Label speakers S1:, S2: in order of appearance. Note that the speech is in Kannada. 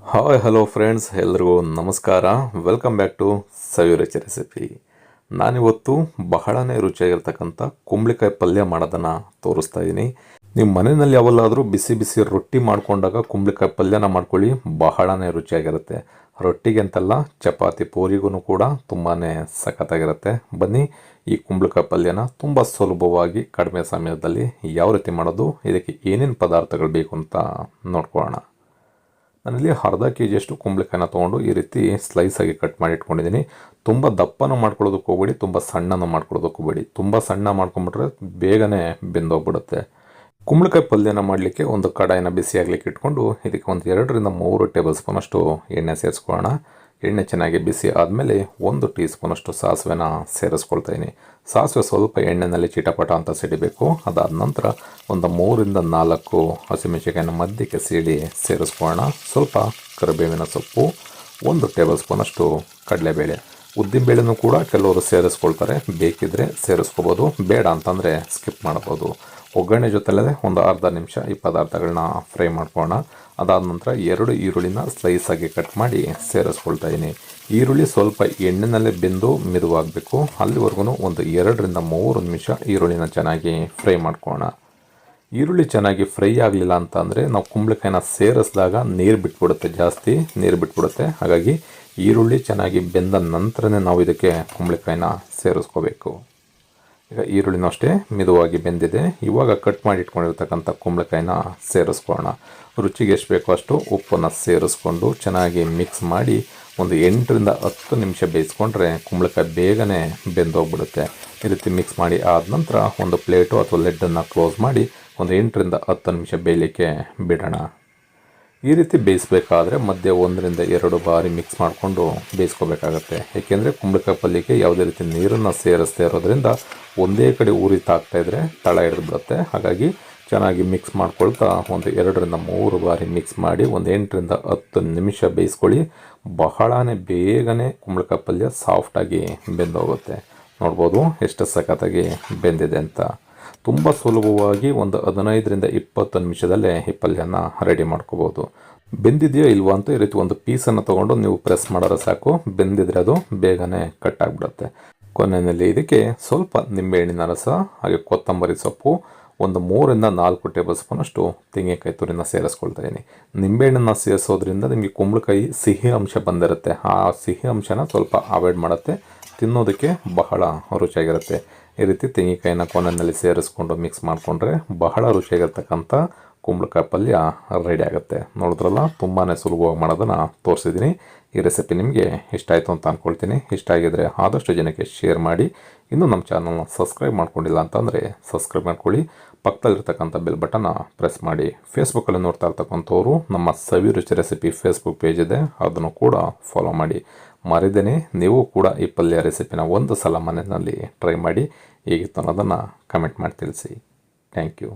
S1: ಹಾಯ್ ಹಲೋ ಫ್ರೆಂಡ್ಸ್, ಎಲ್ರಿಗೂ ನಮಸ್ಕಾರ. Welcome back to Saviruchi recipe. ನಾನಿವತ್ತು ಬಹಳನೇ ರುಚಿಯಾಗಿರ್ತಕ್ಕಂಥ ಕುಂಬಳಕಾಯಿ ಪಲ್ಯ ಮಾಡೋದನ್ನು ತೋರಿಸ್ತಾ ಇದ್ದೀನಿ. ನೀವು ಮನೆಯಲ್ಲಿ ಯಾವಲ್ಲಾದರೂ ಬಿಸಿ ಬಿಸಿ ರೊಟ್ಟಿ ಮಾಡ್ಕೊಂಡಾಗ ಕುಂಬಳಕಾಯಿ ಪಲ್ಯನ ಮಾಡ್ಕೊಳ್ಳಿ, ಬಹಳನೇ ರುಚಿಯಾಗಿರುತ್ತೆ. ರೊಟ್ಟಿಗೆ ಅಂತಲ್ಲ, ಚಪಾತಿ ಪೂರಿಗೂ ಕೂಡ ತುಂಬಾ ಸಖತ್ತಾಗಿರುತ್ತೆ. ಬನ್ನಿ, ಈ ಕುಂಬಳಕಾಯಿ ಪಲ್ಯನ ತುಂಬ ಸುಲಭವಾಗಿ ಕಡಿಮೆ ಸಮಯದಲ್ಲಿ ಯಾವ ರೀತಿ ಮಾಡೋದು, ಇದಕ್ಕೆ ಏನೇನು ಪದಾರ್ಥಗಳು ಬೇಕು ಅಂತ ನೋಡ್ಕೊಳ್ಳೋಣ. ನಾನಿಲ್ಲಿ ಅರ್ಧ ಕೆಜಿಯಷ್ಟು ಕುಂಬಳಕಾಯಿನ ತೊಗೊಂಡು ಈ ರೀತಿ ಸ್ಲೈಸಾಗಿ ಕಟ್ ಮಾಡಿ ಇಟ್ಕೊಂಡಿದ್ದೀನಿ. ತುಂಬ ದಪ್ಪನೂ ಮಾಡ್ಕೊಳ್ಳೋದಕ್ಕೆ ಹೋಗ್ಬೇಡಿ, ತುಂಬ ಸಣ್ಣನೂ ಮಾಡ್ಕೊಳ್ಳೋದಕ್ಕೆ ಹೋಗ್ಬೇಡಿ. ತುಂಬ ಸಣ್ಣ ಮಾಡ್ಕೊಂಬಿಟ್ರೆ ಬೇಗನೆ ಬೆಂದೋಗ್ಬಿಡುತ್ತೆ. ಕುಂಬಳಕಾಯಿ ಪಲ್ಯನ ಮಾಡಲಿಕ್ಕೆ ಒಂದು ಕಡಾಯಿನ ಬಿಸಿ ಆಗಲಿಕ್ಕೆ ಇಟ್ಕೊಂಡು ಇದಕ್ಕೆ ಒಂದು 2-3 ಟೇಬಲ್ ಸ್ಪೂನಷ್ಟು ಎಣ್ಣೆ ಸೇರಿಸ್ಕೊಳ್ಳೋಣ. ಎಣ್ಣೆ ಚೆನ್ನಾಗಿ ಬಿಸಿ ಆದಮೇಲೆ 1 ಟೀ ಸ್ಪೂನಷ್ಟು ಸಾಸಿವೆನ ಸೇರಿಸ್ಕೊಳ್ತಾ ಇದ್ದೀನಿ. ಸಾಸಿವೆ ಸ್ವಲ್ಪ ಎಣ್ಣೆಯಲ್ಲಿ ಚಿಟಪಟ ಅಂತ ಸಿಡಿಬೇಕು. ಅದಾದ ನಂತರ ಒಂದು 3-4 ಹಸಿಮೆಣಸಿನಕಾಯಿನ ಮಧ್ಯಕ್ಕೆ ಸೀಳಿ ಸೇರಿಸ್ಕೊಳ್ಳೋಣ. ಸ್ವಲ್ಪ ಕರಿಬೇವಿನ ಸೊಪ್ಪು, 1 ಟೇಬಲ್ ಸ್ಪೂನಷ್ಟು ಕಡಲೆಬೇಳೆ. ಉದ್ದಿನಬೇಳೆನೂ ಕೂಡ ಕೆಲವರು ಸೇರಿಸ್ಕೊಳ್ತಾರೆ, ಬೇಕಿದ್ದರೆ ಸೇರಿಸ್ಕೋಬೋದು, ಬೇಡ ಅಂತಂದರೆ ಸ್ಕಿಪ್ ಮಾಡ್ಬೋದು. ಒಗ್ಗರಣೆ ಜೊತೆಲೇ ಒಂದು ಅರ್ಧ ನಿಮಿಷ ಈ ಪದಾರ್ಥಗಳನ್ನ ಫ್ರೈ ಮಾಡ್ಕೊಳ್ಳೋಣ. ಅದಾದ ನಂತರ 2 ಈರುಳ್ಳಿನ ಸ್ಲೈಸಾಗಿ ಕಟ್ ಮಾಡಿ ಸೇರಿಸ್ಕೊಳ್ತಾ ಇದ್ದೀನಿ. ಈರುಳ್ಳಿ ಸ್ವಲ್ಪ ಎಣ್ಣೆನಲ್ಲೇ ಬೆಂದು ಮಿದುವಾಗಬೇಕು, ಅಲ್ಲಿವರೆಗೂ ಒಂದು 2-3 ನಿಮಿಷ ಈರುಳ್ಳಿನ ಚೆನ್ನಾಗಿ ಫ್ರೈ ಮಾಡ್ಕೊಳ್ಳೋಣ. ಈರುಳ್ಳಿ ಚೆನ್ನಾಗಿ ಫ್ರೈ ಆಗಲಿಲ್ಲ ಅಂತ ಅಂದರೆ ನಾವು ಕುಂಬಳಕಾಯಿನ ಸೇರಿಸಿದಾಗ ನೀರು ಬಿಟ್ಬಿಡುತ್ತೆ, ಜಾಸ್ತಿ ನೀರು ಬಿಟ್ಬಿಡುತ್ತೆ. ಹಾಗಾಗಿ ಈರುಳ್ಳಿ ಚೆನ್ನಾಗಿ ಬೆಂದ ನಂತರನೇ ನಾವು ಇದಕ್ಕೆ ಕುಂಬಳಕಾಯಿನ ಸೇರಿಸ್ಕೋಬೇಕು. ಈಗ ಈರುಳ್ಳಿನೂ ಅಷ್ಟೇ ಮಿದುವಾಗಿ ಬೆಂದಿದೆ. ಇವಾಗ ಕಟ್ ಮಾಡಿ ಇಟ್ಕೊಂಡಿರ್ತಕ್ಕಂಥ ಕುಂಬಳಕಾಯಿನ ಸೇರಿಸ್ಕೊಳ್ಳೋಣ. ರುಚಿಗೆ ಎಷ್ಟು ಬೇಕೋ ಅಷ್ಟು ಉಪ್ಪನ್ನು ಸೇರಿಸ್ಕೊಂಡು ಚೆನ್ನಾಗಿ ಮಿಕ್ಸ್ ಮಾಡಿ ಒಂದು 8-10 ನಿಮಿಷ ಬೇಯಿಸ್ಕೊಂಡ್ರೆ ಕುಂಬಳಕಾಯಿ ಬೇಗನೆ ಬೆಂದೋಗ್ಬಿಡುತ್ತೆ. ಈ ರೀತಿ ಮಿಕ್ಸ್ ಮಾಡಿ ಆದ ನಂತರ ಒಂದು ಪ್ಲೇಟು ಅಥವಾ ಲೆಡ್ಡನ್ನು ಕ್ಲೋಸ್ ಮಾಡಿ ಒಂದು 8-10 ನಿಮಿಷ ಬೇಯಲಿಕ್ಕೆ ಬಿಡೋಣ. ಈ ರೀತಿ ಬೇಯಿಸಬೇಕಾದ್ರೆ ಮಧ್ಯೆ 1-2 ಬಾರಿ ಮಿಕ್ಸ್ ಮಾಡಿಕೊಂಡು ಬೇಯಿಸ್ಕೋಬೇಕಾಗತ್ತೆ. ಏಕೆಂದರೆ ಕುಂಬಳಕಾಯಿ ಪಲ್ಯಕ್ಕೆ ಯಾವುದೇ ರೀತಿ ನೀರನ್ನು ಸೇರಿಸ್ತಾ ಇರೋದ್ರಿಂದ ಒಂದೇ ಕಡೆ ಉರಿತಾಗ್ತಾಯಿದ್ರೆ ತಳ ಹಿಡಿದ್ಬಿಡುತ್ತೆ. ಹಾಗಾಗಿ ಚೆನ್ನಾಗಿ ಮಿಕ್ಸ್ ಮಾಡ್ಕೊಳ್ತಾ ಒಂದು 2-3 ಬಾರಿ ಮಿಕ್ಸ್ ಮಾಡಿ ಒಂದು 8-10 ನಿಮಿಷ ಬೇಯಿಸ್ಕೊಳ್ಳಿ. ಬಹಳನೇ ಬೇಗನೆ ಕುಂಬಳಕಾಯಿ ಪಲ್ಯ ಸಾಫ್ಟಾಗಿ ಬೆಂದೋಗುತ್ತೆ. ನೋಡ್ಬೋದು ಎಷ್ಟು ಸಖತ್ತಾಗಿ ಬೆಂದಿದೆ ಅಂತ. ತುಂಬ ಸುಲಭವಾಗಿ ಒಂದು 15-20 ನಿಮಿಷದಲ್ಲೇ ಈ ಪಲ್ಯನ ರೆಡಿ ಮಾಡ್ಕೋಬೋದು. ಬೆಂದಿದೆಯೋ ಇಲ್ವೋ ಅಂತ ಈ ರೀತಿ ಒಂದು ಪೀಸನ್ನು ತೊಗೊಂಡು ನೀವು ಪ್ರೆಸ್ ಮಾಡಿದ್ರೆ ಸಾಕು, ಬೆಂದಿದ್ರೆ ಅದು ಬೇಗನೆ ಕಟ್ಟಾಗ್ಬಿಡುತ್ತೆ. ಕೊನೆಯಲ್ಲಿ ಇದಕ್ಕೆ ಸ್ವಲ್ಪ ನಿಂಬೆಹಣ್ಣಿನ ರಸ, ಹಾಗೆ ಕೊತ್ತಂಬರಿ ಸೊಪ್ಪು, ಒಂದು 3-4 ಟೇಬಲ್ ಸ್ಪೂನಷ್ಟು ತೆಂಗಿನಕಾಯಿ ತುರಿನ ಸೇರಿಸ್ಕೊಳ್ತಾ ಇದ್ದೀನಿ. ನಿಂಬೆಹಣ್ಣನ್ನು ಸೇರಿಸೋದ್ರಿಂದ ನಿಮಗೆ ಕುಂಬಳಕಾಯಿ ಸಿಹಿ ಅಂಶ ಬಂದಿರುತ್ತೆ, ಆ ಸಿಹಿ ಅಂಶನ ಸ್ವಲ್ಪ ಅವಾಯ್ಡ್ ಮಾಡುತ್ತೆ, ತಿನ್ನೋದಕ್ಕೆ ಬಹಳ ರುಚಿಯಾಗಿರುತ್ತೆ. ಈ ರೀತಿ ತೆಂಗಿನಕಾಯಿನ ಕೊನೆಯಲ್ಲಿ ಸೇರಿಸ್ಕೊಂಡು ಮಿಕ್ಸ್ ಮಾಡಿಕೊಂಡ್ರೆ ಬಹಳ ರುಚಿಯಾಗಿರ್ತಕ್ಕಂಥ ಕುಂಬಳಕಾಯಿ ಪಲ್ಯ ರೆಡಿ ಆಗುತ್ತೆ. ನೋಡಿದ್ರಲ್ಲ, ತುಂಬಾ ಸುಲಭವಾಗಿ ಮಾಡೋದನ್ನು ತೋರಿಸಿದ್ದೀನಿ. ಈ ರೆಸಿಪಿ ನಿಮಗೆ ಇಷ್ಟ ಆಯಿತು ಅಂತ ಅಂದ್ಕೊಳ್ತೀನಿ. ಇಷ್ಟ ಆಗಿದರೆ ಆದಷ್ಟು ಜನಕ್ಕೆ ಶೇರ್ ಮಾಡಿ. ಇನ್ನೂ ನಮ್ಮ ಚಾನಲ್ನ ಸಬ್ಸ್ಕ್ರೈಬ್ ಮಾಡ್ಕೊಂಡಿಲ್ಲ ಅಂತಂದರೆ ಸಬ್ಸ್ಕ್ರೈಬ್ ಮಾಡ್ಕೊಳ್ಳಿ. ಪಕ್ಕದಲ್ಲಿರ್ತಕ್ಕಂಥ ಬೆಲ್ ಬಟನ್ನ ಪ್ರೆಸ್ ಮಾಡಿ. ಫೇಸ್ಬುಕ್ಕಲ್ಲಿ ನೋಡ್ತಾ ಇರ್ತಕ್ಕಂಥವ್ರು ನಮ್ಮ ಸವಿರುಚಿ ರೆಸಿಪಿ ಫೇಸ್ಬುಕ್ ಪೇಜ್ ಇದೆ, ಅದನ್ನು ಕೂಡ ಫಾಲೋ ಮಾಡಿ. ಮರಿದೇನೆ ನೀವು ಕೂಡ ಈ ಪಲ್ಯ ರೆಸಿಪಿನ ಒಂದು ಸಲ ಮನೆಯಲ್ಲಿ ಟ್ರೈ ಮಾಡಿ ಹೇಗಿತ್ತು ಅನ್ನೋದನ್ನು ಕಮೆಂಟ್ ಮಾಡಿ ತಿಳಿಸಿ. Thank you.